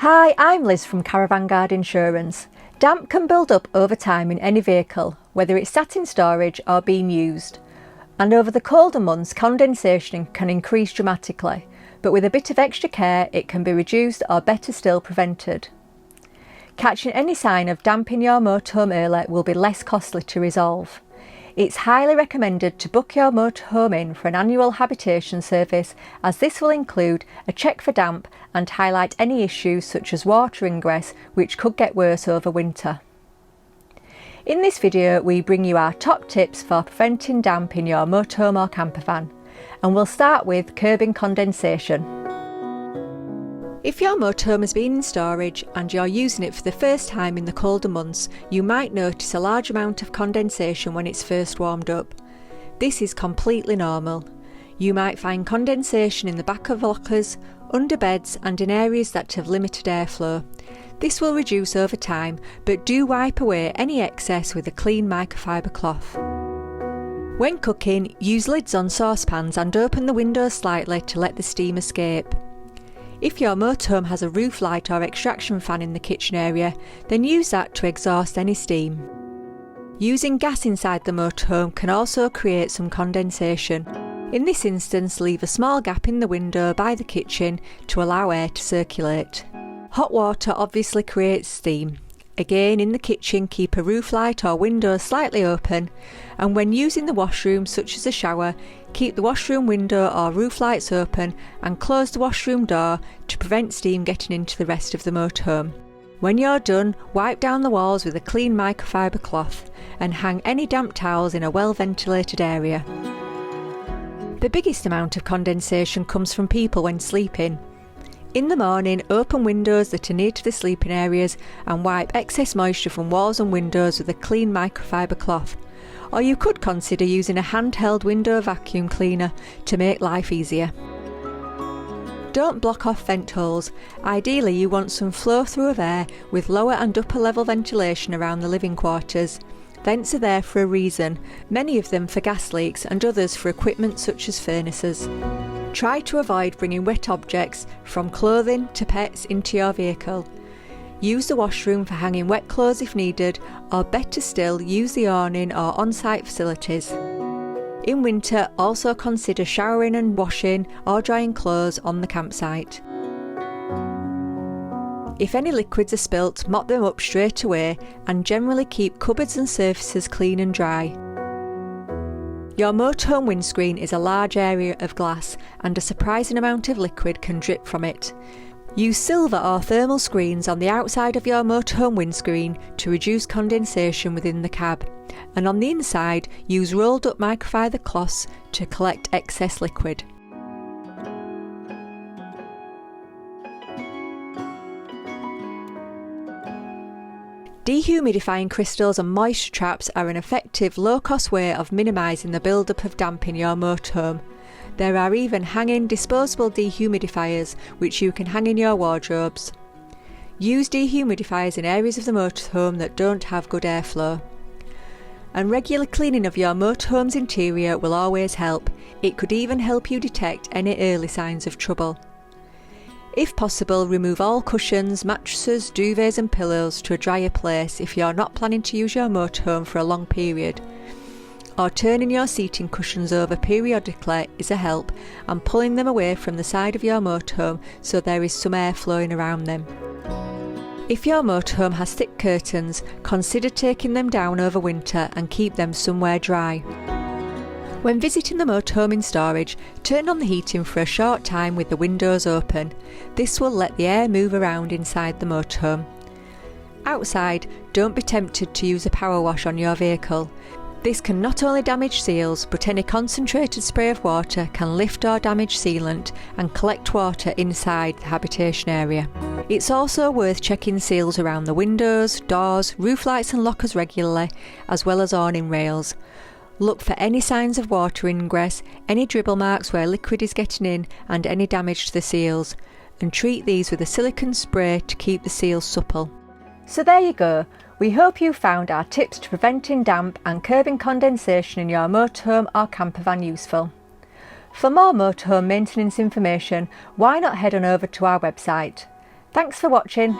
Hi, I'm Liz from Caravan Guard Insurance. Damp can build up over time in any vehicle, whether it's sat in storage or being used. And over the colder months, condensation can increase dramatically, but with a bit of extra care, it can be reduced or better still prevented. Catching any sign of damp in your motorhome early will be less costly to resolve. It's highly recommended to book your motorhome in for an annual habitation service, as this will include a check for damp and highlight any issues such as water ingress, which could get worse over winter. In this video we bring you our top tips for preventing damp in your motorhome or campervan, and we'll start with curbing condensation. If your motorhome has been in storage and you're using it for the first time in the colder months, you might notice a large amount of condensation when it's first warmed up. This is completely normal. You might find condensation in the back of lockers, under beds and in areas that have limited airflow. This will reduce over time, but do wipe away any excess with a clean microfiber cloth. When cooking, use lids on saucepans and open the windows slightly to let the steam escape. If your motorhome has a roof light or extraction fan in the kitchen area, then use that to exhaust any steam. Using gas inside the motorhome can also create some condensation. In this instance, leave a small gap in the window by the kitchen to allow air to circulate. Hot water obviously creates steam. Again, in the kitchen, keep a roof light or window slightly open, and when using the washroom such as a shower, keep the washroom window or roof lights open and close the washroom door to prevent steam getting into the rest of the motorhome. When you're done, wipe down the walls with a clean microfiber cloth and hang any damp towels in a well ventilated area. The biggest amount of condensation comes from people when sleeping. In the morning, open windows that are near to the sleeping areas and wipe excess moisture from walls and windows with a clean microfiber cloth. Or you could consider using a handheld window vacuum cleaner to make life easier. Don't block off vent holes. Ideally, you want some flow through of air with lower and upper level ventilation around the living quarters. Vents are there for a reason, many of them for gas leaks and others for equipment such as furnaces. Try to avoid bringing wet objects, from clothing to pets, into your vehicle. Use the washroom for hanging wet clothes if needed, or better still, use the awning or on-site facilities. In winter, also consider showering and washing or drying clothes on the campsite. If any liquids are spilt, mop them up straight away and generally keep cupboards and surfaces clean and dry. Your motorhome windscreen is a large area of glass and a surprising amount of liquid can drip from it. Use silver or thermal screens on the outside of your motorhome windscreen to reduce condensation within the cab, and on the inside use rolled up microfiber cloths to collect excess liquid. Dehumidifying crystals and moisture traps are an effective low-cost way of minimising the build-up of damp in your motorhome. There are even hanging disposable dehumidifiers which you can hang in your wardrobes. Use dehumidifiers in areas of the motorhome that don't have good airflow. And regular cleaning of your motorhome's interior will always help. It could even help you detect any early signs of trouble. If possible, remove all cushions, mattresses, duvets and pillows to a drier place if you're not planning to use your motorhome for a long period. Or turning your seating cushions over periodically is a help, and pulling them away from the side of your motorhome so there is some air flowing around them. If your motorhome has thick curtains, consider taking them down over winter and keep them somewhere dry. When visiting the motorhome in storage, turn on the heating for a short time with the windows open. This will let the air move around inside the motorhome. Outside, don't be tempted to use a power wash on your vehicle. This can not only damage seals, but any concentrated spray of water can lift or damage sealant and collect water inside the habitation area. It's also worth checking seals around the windows, doors, roof lights and lockers regularly, as well as awning rails. Look for any signs of water ingress, any dribble marks where liquid is getting in and any damage to the seals, and treat these with a silicone spray to keep the seals supple. So there you go. We hope you found our tips to preventing damp and curbing condensation in your motorhome or campervan useful. For more motorhome maintenance information, why not head on over to our website. Thanks for watching.